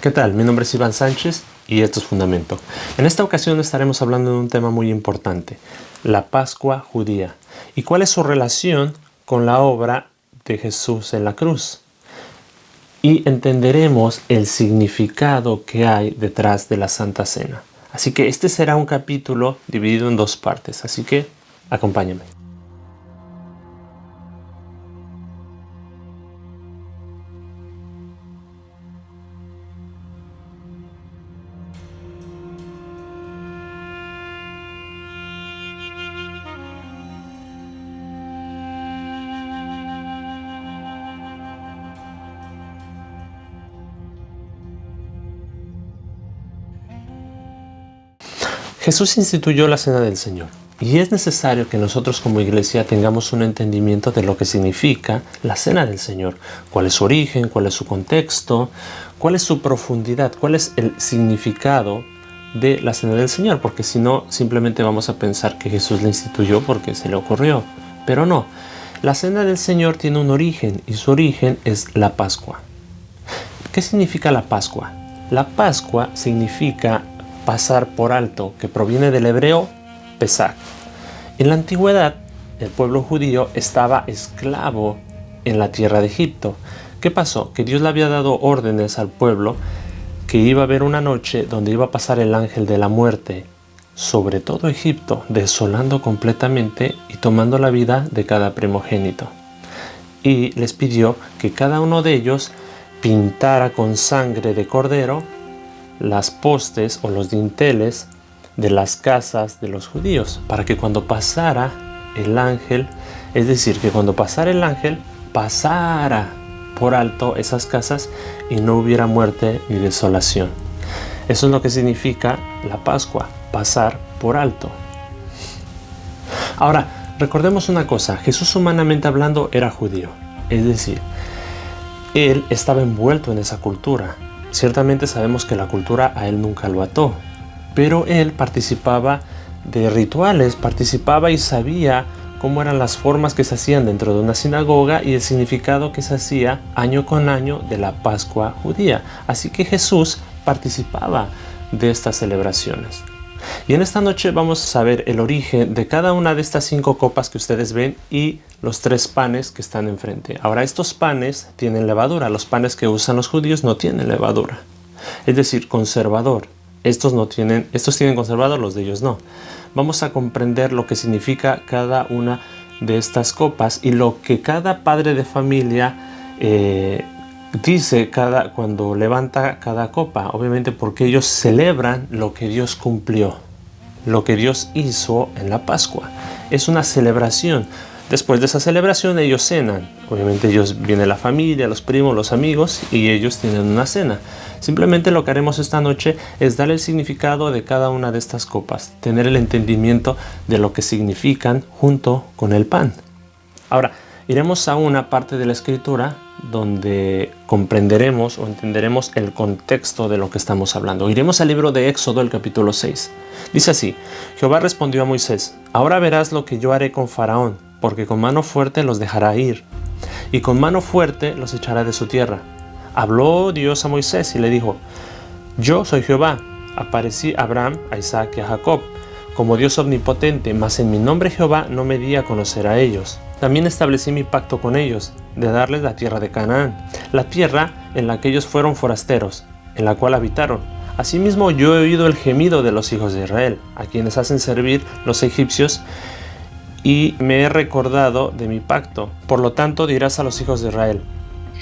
¿Qué tal? Mi nombre es Iván Sánchez y esto es Fundamento. En esta ocasión estaremos hablando de un tema muy importante, la Pascua judía, y cuál es su relación con la obra de Jesús en la cruz. Y entenderemos el significado que hay detrás de la Santa Cena. Así que este será un capítulo dividido en dos partes, así que acompáñame. Jesús instituyó la Cena del Señor y es necesario que nosotros como iglesia tengamos un entendimiento de lo que significa la Cena del Señor, cuál es su origen, cuál es su contexto, cuál es su profundidad, cuál es el significado de la Cena del Señor, porque si no simplemente vamos a pensar que Jesús la instituyó porque se le ocurrió, pero no. La Cena del Señor tiene un origen y su origen es la Pascua. ¿Qué significa la Pascua? La Pascua significa pasar por alto, que proviene del hebreo Pesach. En la antigüedad, el pueblo judío estaba esclavo en la tierra de Egipto. ¿Qué pasó? Que Dios le había dado órdenes al pueblo que iba a haber una noche donde iba a pasar el ángel de la muerte sobre todo Egipto, desolando completamente y tomando la vida de cada primogénito. Y les pidió que cada uno de ellos pintara con sangre de cordero las postes o los dinteles de las casas de los judíos, para que cuando pasara el ángel, es decir, que cuando pasara el ángel, pasara por alto esas casas y no hubiera muerte ni desolación. Eso es lo que significa la Pascua, pasar por alto. Ahora, recordemos una cosa, Jesús humanamente hablando era judío, es decir, él estaba envuelto en esa cultura. Ciertamente sabemos que la cultura a él nunca lo ató, pero él participaba de rituales, participaba y sabía cómo eran las formas que se hacían dentro de una sinagoga y el significado que se hacía año con año de la Pascua judía. Así que Jesús participaba de estas celebraciones. Y en esta noche vamos a ver el origen de cada una de estas 5 copas que ustedes ven y los 3 panes que están enfrente. Ahora, estos panes tienen levadura. Los panes que usan los judíos no tienen levadura. Es decir, conservador. Estos tienen conservador, los de ellos no. Vamos a comprender lo que significa cada una de estas copas y lo que cada padre de familia dice cuando levanta cada copa. Obviamente porque ellos celebran lo que Dios cumplió, lo que Dios hizo en la Pascua. Es una celebración. Después de esa celebración ellos cenan. Obviamente viene la familia, los primos, los amigos y ellos tienen una cena. Simplemente lo que haremos esta noche es dar el significado de cada una de estas copas, tener el entendimiento de lo que significan junto con el pan. Ahora, iremos a una parte de la Escritura donde comprenderemos o entenderemos el contexto de lo que estamos hablando. Iremos al libro de Éxodo, el capítulo 6. Dice así: Jehová respondió a Moisés: ahora verás lo que yo haré con Faraón, porque con mano fuerte los dejará ir, y con mano fuerte los echará de su tierra. Habló Dios a Moisés y le dijo: yo soy Jehová, aparecí a Abraham, a Isaac y a Jacob, como Dios omnipotente, mas en mi nombre Jehová no me di a conocer a ellos. También establecí mi pacto con ellos, de darles la tierra de Canaán, la tierra en la que ellos fueron forasteros, en la cual habitaron. Asimismo yo he oído el gemido de los hijos de Israel, a quienes hacen servir los egipcios, y me he recordado de mi pacto. Por lo tanto dirás a los hijos de Israel: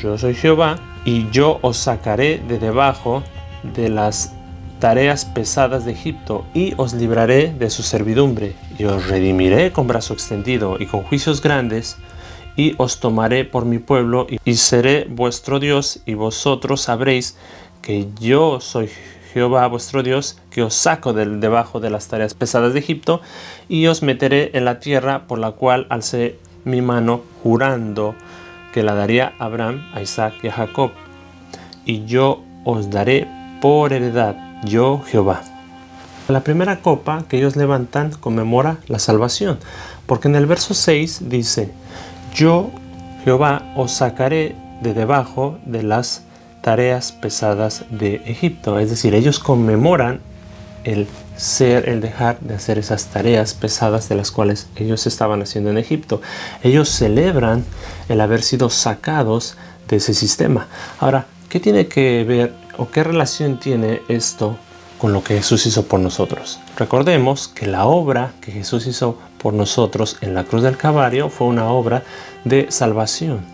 yo soy Jehová, y yo os sacaré de debajo de las tareas pesadas de Egipto, y os libraré de su servidumbre, y os redimiré con brazo extendido y con juicios grandes, y os tomaré por mi pueblo, y seré vuestro Dios, y vosotros sabréis que yo soy Jehová vuestro Dios, que os saco debajo de las tareas pesadas de Egipto, y os meteré en la tierra por la cual alcé mi mano, jurando que la daría a Abraham, a Isaac y a Jacob, y yo os daré por heredad, yo Jehová. La primera copa que ellos levantan conmemora la salvación, porque en el verso 6 dice: yo Jehová os sacaré de debajo de las tareas pesadas de Egipto. Es decir, ellos conmemoran el dejar de hacer esas tareas pesadas de las cuales ellos estaban haciendo en Egipto. Ellos celebran el haber sido sacados de ese sistema. Ahora, ¿qué tiene que ver o qué relación tiene esto con lo que Jesús hizo por nosotros? Recordemos que la obra que Jesús hizo por nosotros en la cruz del Calvario fue una obra de salvación.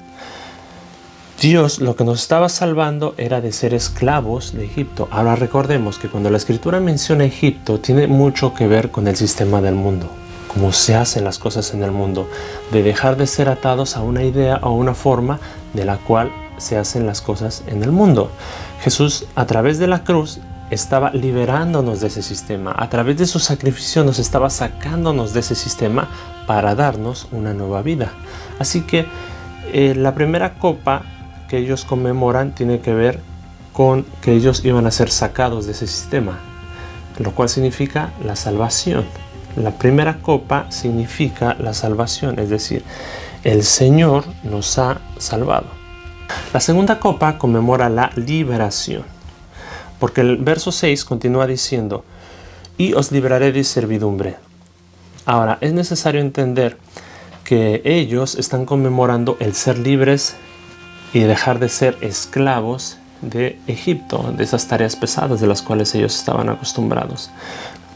Dios lo que nos estaba salvando era de ser esclavos de Egipto. Ahora recordemos que cuando la Escritura menciona Egipto, tiene mucho que ver con el sistema del mundo, cómo se hacen las cosas en el mundo, de dejar de ser atados a una idea o una forma de la cual se hacen las cosas en el mundo. Jesús, a través de la cruz, estaba liberándonos de ese sistema. A través de su sacrificio nos estaba sacándonos de ese sistema para darnos una nueva vida. Así que la primera copa que ellos conmemoran tiene que ver con que ellos iban a ser sacados de ese sistema, lo cual significa la salvación. La primera copa significa la salvación, es decir, el Señor nos ha salvado. La segunda copa conmemora la liberación, porque el verso 6 continúa diciendo: y os libraré de servidumbre. Ahora, es necesario entender que ellos están conmemorando el ser libres y dejar de ser esclavos de Egipto, de esas tareas pesadas de las cuales ellos estaban acostumbrados.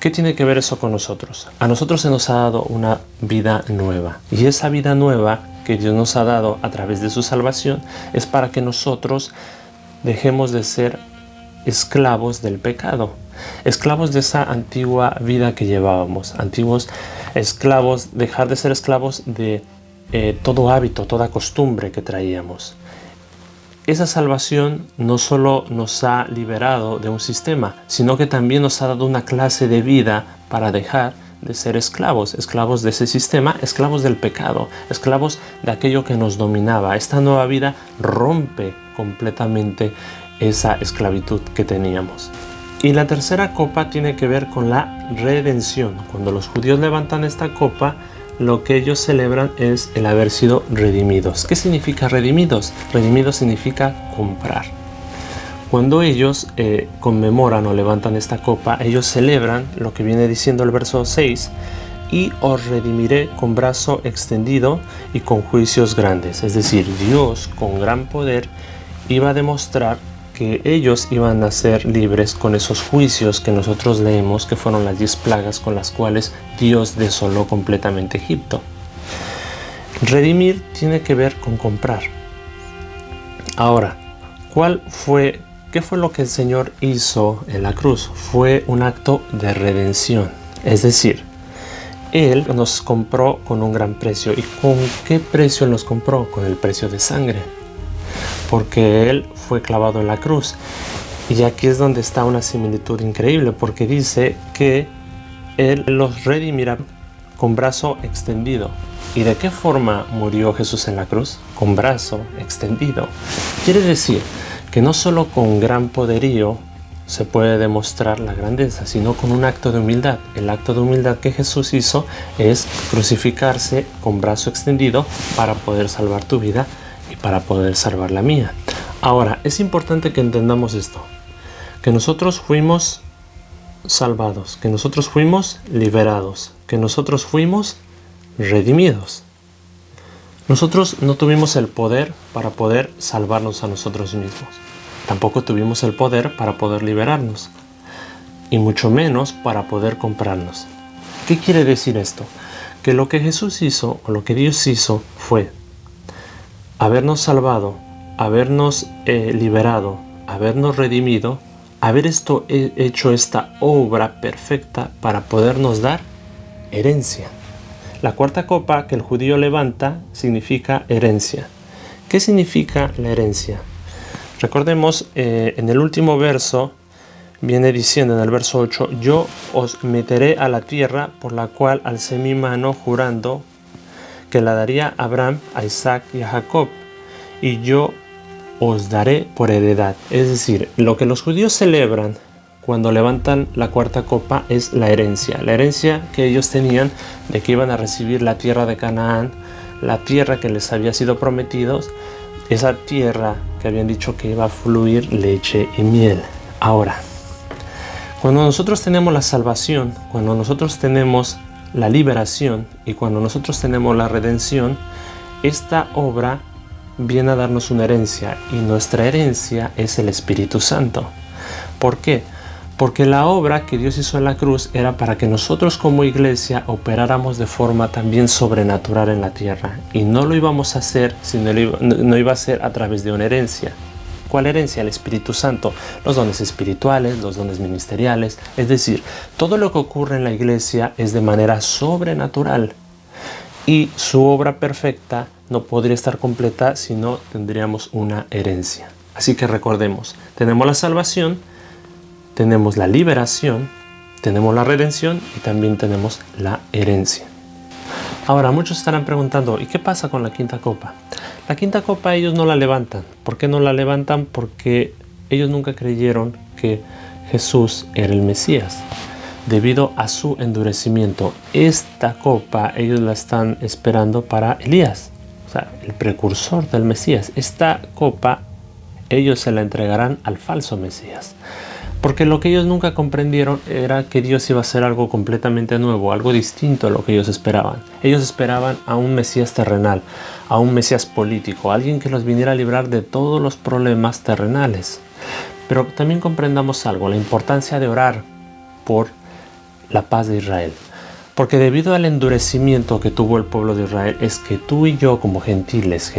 ¿Qué tiene que ver eso con nosotros? A nosotros se nos ha dado una vida nueva, y esa vida nueva que Dios nos ha dado a través de su salvación es para que nosotros dejemos de ser esclavos del pecado, esclavos de esa antigua vida que llevábamos, antiguos esclavos, dejar de ser esclavos de todo hábito, toda costumbre que traíamos. Esa salvación no solo nos ha liberado de un sistema, sino que también nos ha dado una clase de vida para dejar de ser esclavos de ese sistema, esclavos del pecado, esclavos de aquello que nos dominaba. Esta nueva vida rompe completamente esa esclavitud que teníamos. Y la tercera copa tiene que ver con la redención. Cuando los judíos levantan esta copa, lo que ellos celebran es el haber sido redimidos. ¿Qué significa redimidos? Redimidos significa comprar. Cuando ellos conmemoran o levantan esta copa, ellos celebran lo que viene diciendo el verso 6: y os redimiré con brazo extendido y con juicios grandes. Es decir, Dios con gran poder iba a demostrar que ellos iban a ser libres con esos juicios que nosotros leemos, que fueron las 10 plagas con las cuales Dios desoló completamente Egipto. Redimir tiene que ver con comprar. Ahora, ¿qué fue lo que el Señor hizo en la cruz? Fue un acto de redención. Es decir, Él nos compró con un gran precio. ¿Y con qué precio nos compró? Con el precio de sangre. Porque Él fue clavado en la cruz. Y aquí es donde está una similitud increíble, porque dice que Él los redimirá con brazo extendido. ¿Y de qué forma murió Jesús en la cruz? Con brazo extendido. Quiere decir que no solo con gran poderío se puede demostrar la grandeza, sino con un acto de humildad. El acto de humildad que Jesús hizo es crucificarse con brazo extendido para poder salvar tu vida y para poder salvar la mía. Ahora, es importante que entendamos esto, que nosotros fuimos salvados, que nosotros fuimos liberados, que nosotros fuimos redimidos. Nosotros no tuvimos el poder para poder salvarnos a nosotros mismos. Tampoco tuvimos el poder para poder liberarnos, y mucho menos para poder comprarnos. ¿Qué quiere decir esto? Que lo que Jesús hizo, o lo que Dios hizo, fue habernos salvado, habernos liberado, habernos redimido, haber hecho esta obra perfecta para podernos dar herencia. La cuarta copa que el judío levanta significa herencia. ¿Qué significa la herencia? Recordemos, en el último verso viene diciendo, en el verso 8: yo os meteré a la tierra por la cual alcé mi mano jurando que la daría a Abraham, a Isaac y a Jacob, y yo os daré por heredad. Es decir, lo que los judíos celebran cuando levantan la cuarta copa es la herencia que ellos tenían de que iban a recibir la tierra de Canaán, la tierra que les había sido prometida, esa tierra que habían dicho que iba a fluir leche y miel. Ahora, cuando nosotros tenemos la salvación, cuando nosotros tenemos la liberación y cuando nosotros tenemos la redención, esta obra viene a darnos una herencia, y nuestra herencia es el Espíritu Santo. ¿Por qué? Porque la obra que Dios hizo en la cruz era para que nosotros como iglesia operáramos de forma también sobrenatural en la tierra, y no lo íbamos a hacer, sino no iba a ser a través de una herencia. ¿Cuál herencia? El Espíritu Santo, los dones espirituales, los dones ministeriales, es decir, todo lo que ocurre en la iglesia es de manera sobrenatural, y su obra perfecta no podría estar completa si no tendríamos una herencia. Así que recordemos, tenemos la salvación, tenemos la liberación, tenemos la redención y también tenemos la herencia. Ahora, muchos estarán preguntando, ¿y qué pasa con la quinta copa? La quinta copa ellos no la levantan. ¿Por qué no la levantan? Porque ellos nunca creyeron que Jesús era el Mesías, debido a su endurecimiento. Esta copa ellos la están esperando para Elías, o sea, el precursor del Mesías. Esta copa ellos se la entregarán al falso Mesías. Porque lo que ellos nunca comprendieron era que Dios iba a hacer algo completamente nuevo, algo distinto a lo que ellos esperaban. Ellos esperaban a un Mesías terrenal, a un Mesías político, alguien que los viniera a librar de todos los problemas terrenales. Pero también comprendamos algo, la importancia de orar por la paz de Israel. Porque debido al endurecimiento que tuvo el pueblo de Israel, es que tú y yo como gentiles,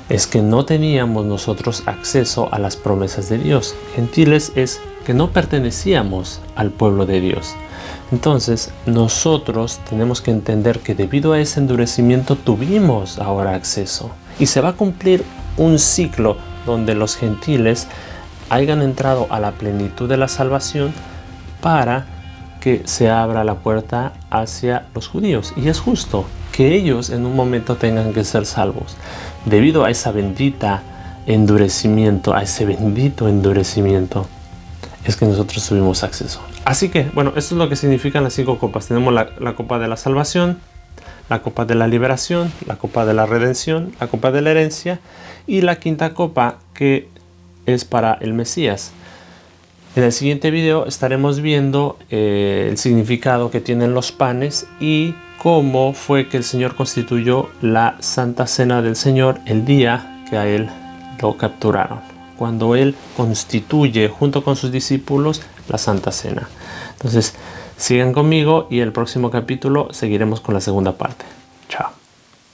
es que no teníamos nosotros acceso a las promesas de Dios. Gentiles es que no pertenecíamos al pueblo de Dios. Entonces, nosotros tenemos que entender que debido a ese endurecimiento tuvimos ahora acceso. Y se va a cumplir un ciclo donde los gentiles hayan entrado a la plenitud de la salvación para que se abra la puerta hacia los judíos. Y es justo que ellos en un momento tengan que ser salvos. Debido a ese bendito endurecimiento, es que nosotros tuvimos acceso. Así que, bueno, esto es lo que significan las 5 copas. Tenemos la copa de la salvación, la copa de la liberación, la copa de la redención, la copa de la herencia y la quinta copa, que es para el Mesías. En el siguiente video estaremos viendo el significado que tienen los panes y cómo fue que el Señor constituyó la Santa Cena del Señor el día que a Él lo capturaron, cuando Él constituye junto con sus discípulos la Santa Cena. Entonces, sigan conmigo y el próximo capítulo seguiremos con la segunda parte. Chao.